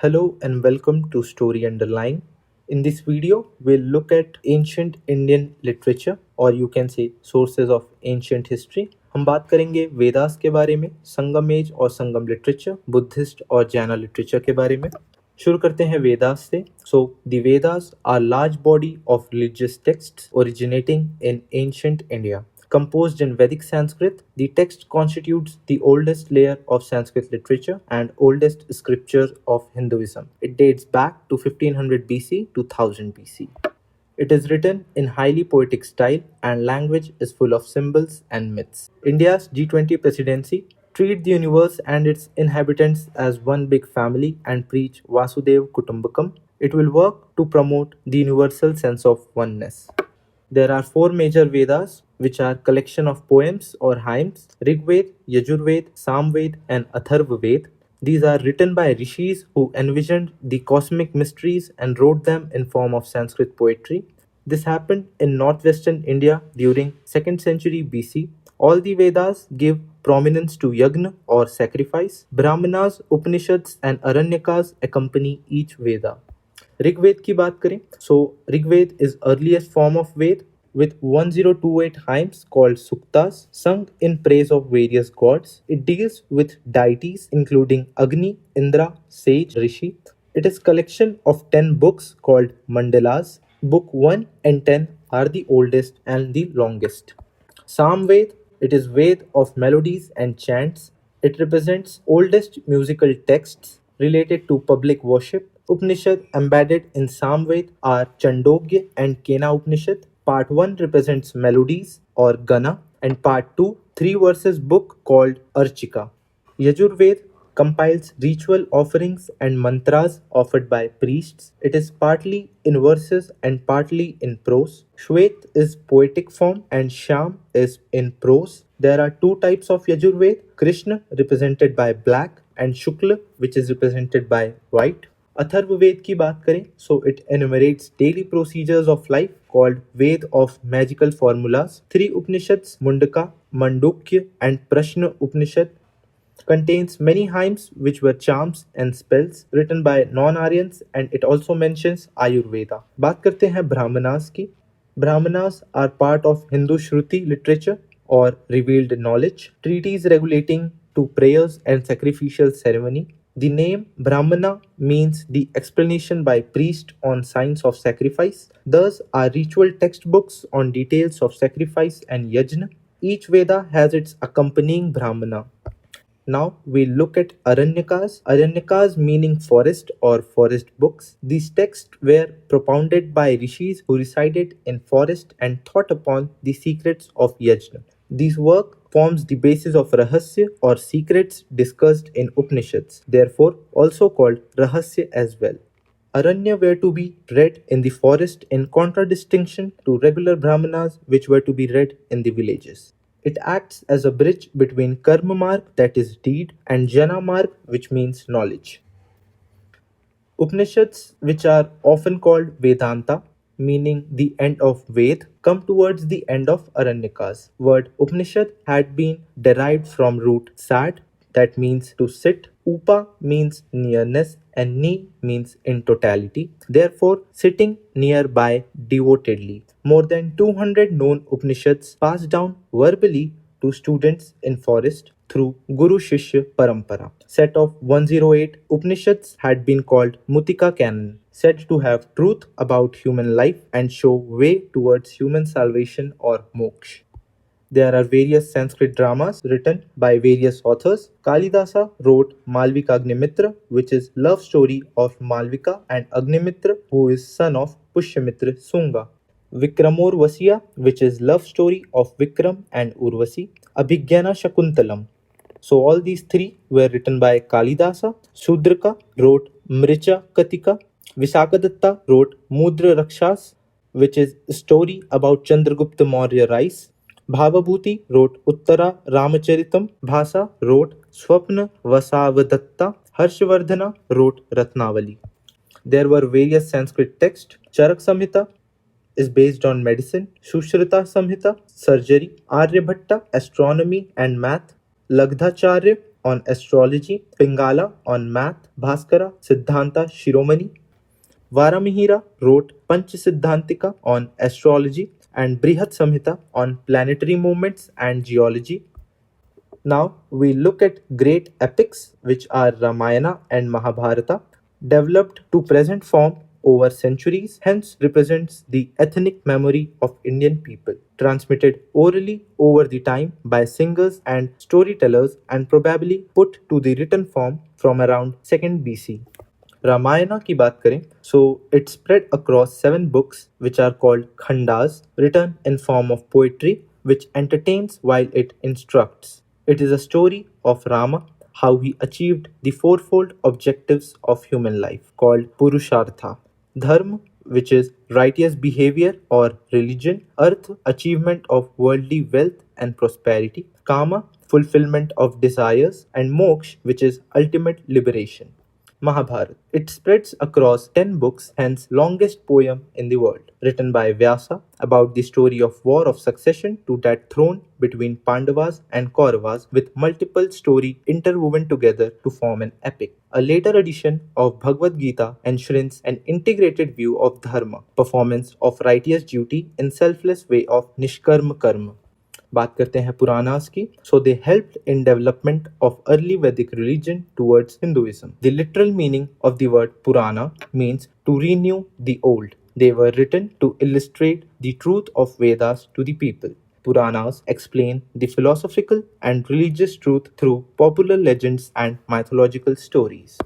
Hello and welcome to Story Underline. In this video, we'll look at ancient Indian literature or you can say sources of ancient history. हम बात करेंगे वेदास के बारे में, संगम as और Sangam literature, Buddhist और जैना लिटरेचर के बारे में. शुरू करते हैं वेदास से. So, the Vedas are large body of religious texts originating in ancient India. Composed in Vedic Sanskrit, the text constitutes the oldest layer of Sanskrit literature and oldest scripture of Hinduism. It dates back to 1500 BC to 1000 BC. It is written in highly poetic style and language is full of symbols and myths. India's G20 presidency treat the universe and its inhabitants as one big family and preach Vasudev Kutumbakam. It will work to promote the universal sense of oneness. There are four major Vedas, which are collection of poems or hymns: Rig Ved, Yajurved, Samved, and Atharvaved. These are written by rishis who envisioned the cosmic mysteries and wrote them in form of Sanskrit poetry. This happened in northwestern India during 2nd century BC. All the Vedas give prominence to yagna or sacrifice. Brahmanas, Upanishads, and Aranyakas accompany each Veda. Rigveda की बात करें, so Rigveda is earliest form of Ved with 1028 hymns called suktas sung in praise of various gods. It deals with deities including Agni, Indra, Sage, Rishi. It is collection of 10 books called mandalas. Book 1 and 10 are the oldest and the longest. Samved, it is Ved of melodies and chants. It represents oldest musical texts related to public worship. Upanishad embedded in Samved are Chandogya and Kena Upanishad. Part 1 represents melodies or Gana and Part 2 three verses book called Archika. Yajurved compiles ritual offerings and mantras offered by priests. It is partly in verses and partly in prose. Shwet is poetic form and Sham is in prose. There are two types of Yajurved: Krishna represented by black and Shukla which is represented by white. Atharvaveda की बात करें, so it enumerates daily procedures of life called Ved of magical formulas. Three Upanishads, Mundaka, Mandukya, and Prashna Upanishad, contains many hymns which were charms and spells written by non-Aryans, and it also mentions Ayurveda. बात करते हैं ब्राह्मणास की. Brahmanas are part of Hindu Shruti literature or revealed knowledge, treaties regulating to prayers and sacrificial ceremony. The name Brahmana means the explanation by priest on signs of sacrifice. Thus are ritual textbooks on details of sacrifice and yajna. Each Veda has its accompanying Brahmana. Now we look at Aranyakas. Aranyakas meaning forest or forest books. These texts were propounded by rishis who resided in forest and thought upon the secrets of yajna. This work forms the basis of Rahasya or secrets discussed in Upanishads, therefore also called Rahasya as well. Aranya were to be read in the forest in contradistinction to regular Brahmanas which were to be read in the villages. It acts as a bridge between Karma Marg, that is deed, and Jana Marg, which means knowledge. Upanishads, which are often called Vedanta, meaning the end of Ved, come towards the end of Aranyakas. Word Upanishad had been derived from root sad, that means to sit. Upa means nearness and Ni means in totality. Therefore, sitting nearby devotedly. More than 200 known Upanishads passed down verbally to students in forest through Guru Shishya Parampara. Set of 108 Upanishads had been called Mutika Canon, said to have truth about human life and show way towards human salvation or moksha. There are various Sanskrit dramas written by various authors. Kalidasa wrote Malvika Agnimitra, which is love story of Malvika and Agnimitra, who is son of Pushyamitra Sunga. Vikramorvasiya, which is love story of Vikram and Urvasi. Abhigyana Shakuntalam. So all these three were written by Kalidasa. Sudraka wrote Mricha Katika. Visakadatta wrote Mudra Rakshas, which is a story about Chandragupta Maurya rise. Bhavabhuti wrote Uttara Ramacharitam. Bhasa wrote Swapna Vasavadatta. Harshvardhana wrote Ratnavali. There were various Sanskrit texts. Charak Samhita is based on medicine. Shushrita Samhita, surgery. Aryabhatta, astronomy and math. Lagdhacharya on astrology, Pingala on math, Bhaskara Siddhanta Shiromani. Varamihira wrote Panchasiddhantika on astrology and Brihat Samhita on planetary movements and geology. Now we look at great epics which are Ramayana and Mahabharata, developed to present form over centuries, hence represents the ethnic memory of Indian people, transmitted orally over the time by singers and storytellers and probably put to the written form from around 2nd BC. Ramayana की बात करें so it spread across 7 books which are called khandas written in form of poetry which entertains while it instructs. It is a story of Rama, how he achieved the fourfold objectives of human life called purushartha. Dharma, which is righteous behavior or religion. Arth, achievement of worldly wealth and prosperity. Kama, fulfillment of desires. And moksha, which is ultimate liberation. Mahabharata. It spreads across 10 books, hence longest poem in the world, written by Vyasa about the story of war of succession to that throne between Pandavas and Kauravas with multiple story interwoven together to form an epic. A later edition of Bhagavad Gita enshrines an integrated view of dharma, performance of righteous duty in selfless way of nishkarma karma. बात करते हैं पुराणास की so they helped in development of early Vedic religion towards Hinduism the literal meaning of the word Purana means to renew the old they were written to illustrate the truth of Vedas to the people. Puranas explain the philosophical and religious truth through popular legends and mythological stories.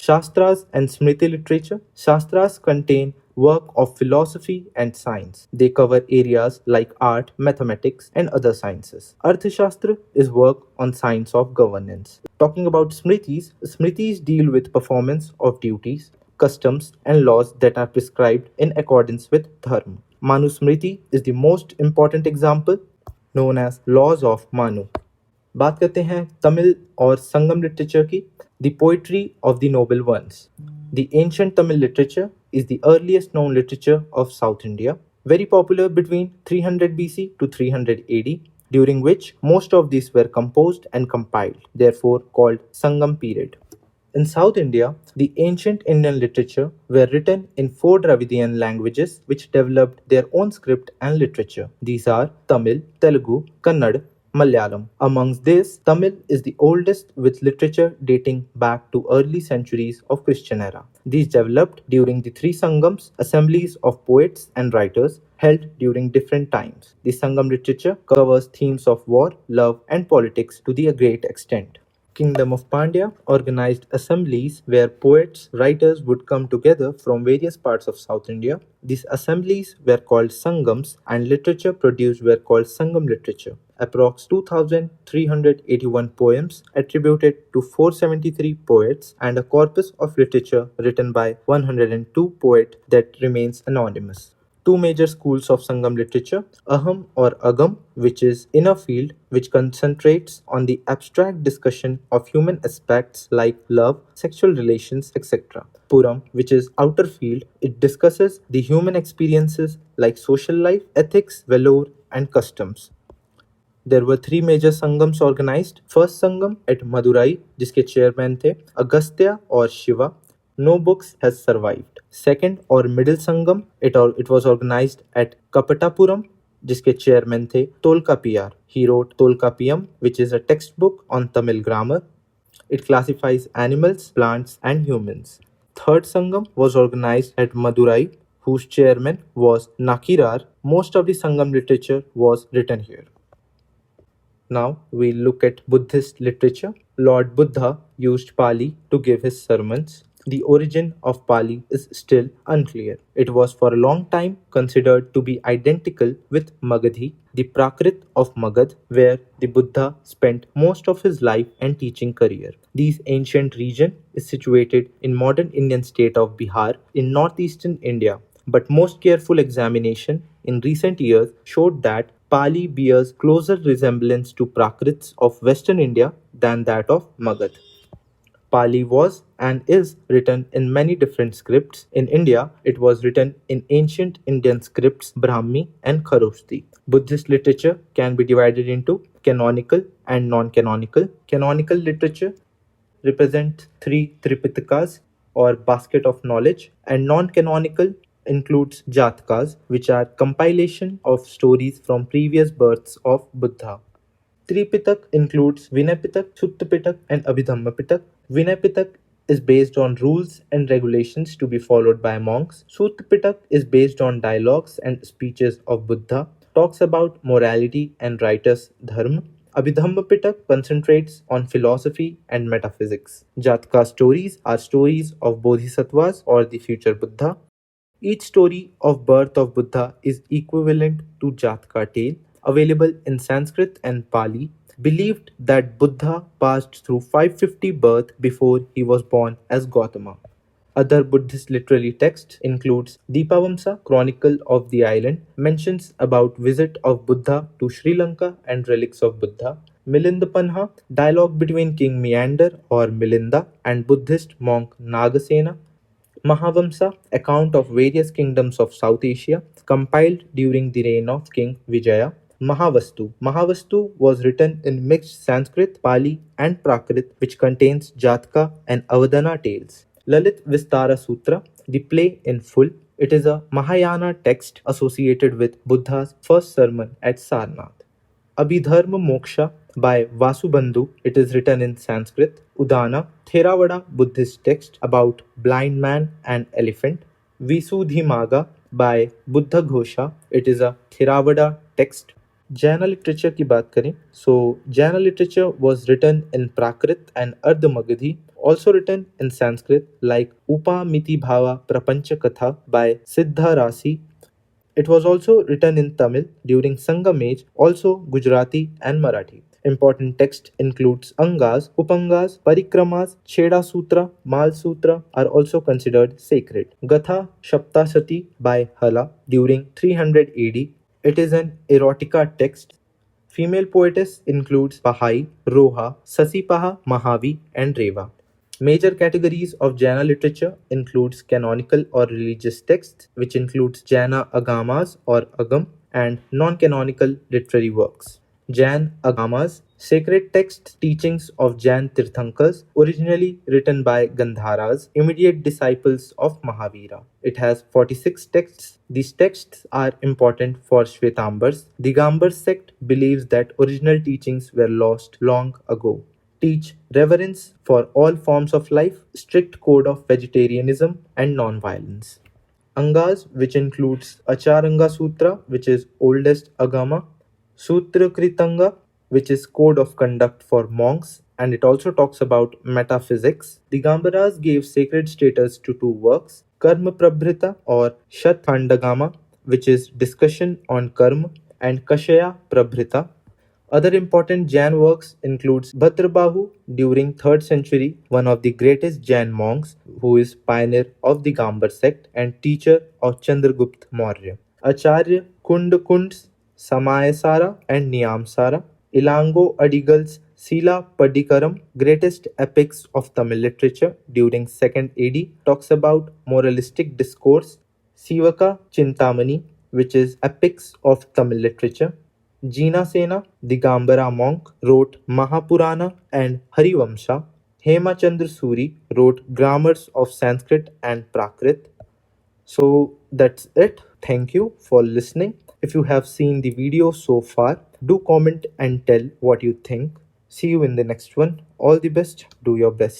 Shastras and Smriti literature. Shastras contain work of philosophy and science. They cover areas like art, mathematics, and other sciences. Arthashastra is work on science of governance. Talking about Smritis, Smritis deal with performance of duties, customs, and laws that are prescribed in accordance with Dharma. Manu Smriti is the most important example, known as laws of Manu. बात करते हैं तमिल और Sangam literature की the poetry of the noble ones the ancient Tamil literature is the earliest known literature of south India very popular between 300 BC to 300 AD, during which most of these were composed and compiled, therefore called Sangam period. In South India, the ancient Indian literature were written in 4 Dravidian languages which developed their own script and literature. These are Tamil, Telugu, Kannada, Malayalam. Amongst this, Tamil is the oldest with literature dating back to early centuries of Christian era. These developed during the 3 Sangams, assemblies of poets and writers held during different times. The Sangam literature covers themes of war, love, and politics to a great extent. Kingdom of Pandya organized assemblies where poets, writers would come together from various parts of South India. These assemblies were called Sangams and literature produced were called Sangam literature. Approx 2,381 poems attributed to 473 poets and a corpus of literature written by 102 poets that remains anonymous. Two major schools of Sangam literature, Aham or Agam, which is inner field, which concentrates on the abstract discussion of human aspects like love, sexual relations, etc. Puram, which is outer field, it discusses the human experiences like social life, ethics, valor, and customs. There were 3 major Sangams organized. First Sangam at Madurai जिसके chairman थे अगस्त्य और Shiva. No books has survived. Second or middle Sangam it was organized at Kapatapuram जिसके chairman थे तोलकापियार. He wrote Tolkapiyam, which is a textbook on Tamil grammar. It classifies animals, plants, and humans. Third Sangam was organized at Madurai, whose chairman was Nakirar. Most of the Sangam literature was written here. Now we look at Buddhist literature. Lord Buddha used Pali to give his sermons. The origin of Pali is still unclear. It was for a long time considered to be identical with Magadhi, the Prakrit of Magad, where the Buddha spent most of his life and teaching career. This ancient region is situated in modern Indian state of Bihar in northeastern India. But most careful examination in recent years showed that Pali bears closer resemblance to Prakrits of Western India than that of Magad. Pali was and is written in many different scripts. In India, it was written in ancient Indian scripts Brahmi and Kharoshti. Buddhist literature can be divided into canonical and non-canonical. Canonical literature represent three Tripitakas or basket of knowledge, and non-canonical includes Jatkas, which are compilation of stories from previous births of Buddha. Tripitak includes Vinay Pitak, Sutta Pitak, and Abhidhamma Pitak. Vinay Pitak is based on rules and regulations to be followed by monks. Sutta Pitak is based on dialogues and speeches of Buddha, talks about morality and righteous dharma. Abhidhamma Pitak concentrates on philosophy and metaphysics. Jataka stories are stories of bodhisattvas or the future Buddha. Each story of birth of Buddha is equivalent to Jataka tale, available in Sanskrit and Pali, believed that Buddha passed through 550 births before he was born as Gautama. Other Buddhist literary texts includes Dipavamsa, Chronicle of the Island, mentions about visit of Buddha to Sri Lanka and relics of Buddha. Milindapanha, dialogue between King Meander or Milinda and Buddhist monk Nagasena. Mahavamsa, account of various kingdoms of South Asia, compiled during the reign of King Vijaya. Mahavastu. Mahavastu was written in mixed Sanskrit, Pali, and Prakrit, which contains Jataka and Avadana tales. Lalit Vistara Sutra, the play in full. It is a Mahayana text associated with Buddha's first sermon at Sarnath. Abhidharma Moksha by Vasubandhu. It is written in Sanskrit. Udana, Theravada Buddhist text about blind man and elephant. Visuddhimagga by Buddha Ghosha. It is a Theravada text. Jain literature की बात करें so Jain literature was written in Prakrit and Ardhamagadhi also written in Sanskrit like Upamiti Bhava Prapancha Katha by Siddha Rasi. It was also written in Tamil during Sangam age, also Gujarati and Marathi. Important text includes Angas, Upangas, Parikramas, Cheda Sutra, Mal Sutra are also considered sacred. Gatha Shaptasati by Hala during 300 AD. It is an erotica text. Female poetess includes Pahai, Roha, Sasipaha, Mahavi, and Reva. Major categories of Jaina literature includes canonical or religious texts, which includes Jaina agamas or agam, and non-canonical literary works. Jain agamas, sacred texts, teachings of Jain Tirthankars, originally written by Gandharas, immediate disciples of Mahavira. It has 46 texts. These texts are important for Shvetambars. Digambar sect believes that original teachings were lost long ago. Teach reverence for all forms of life, strict code of vegetarianism and non-violence. Angas, which includes Acharanga Sutra, which is oldest Agama, Sutra Kritanga, which is code of conduct for monks, and it also talks about metaphysics. Digambaras gave sacred status to two works, Karma Prabhrita or Shat Khandagama, which is discussion on karma, and Kashaya Prabhrita. Other important Jain works includes Bhadrabahu during 3rd century, one of the greatest Jain monks who is pioneer of the Gambar sect and teacher of Chandragupta Maurya. Acharya Kundakund's Samayasara and Niyamsara. Ilango Adigal's Sila Padikaram, greatest epics of Tamil literature during 2nd AD, talks about moralistic discourse. Sivaka Chintamani, which is epics of Tamil literature. Jina Sena, the Gambara monk, wrote Mahapurana and Harivamsa. Hema Chandra Suri wrote grammars of Sanskrit and Prakrit. So that's it. Thank you for listening. If you have seen the video so far, do comment and tell what you think. See you in the next one. All the best. Do your best.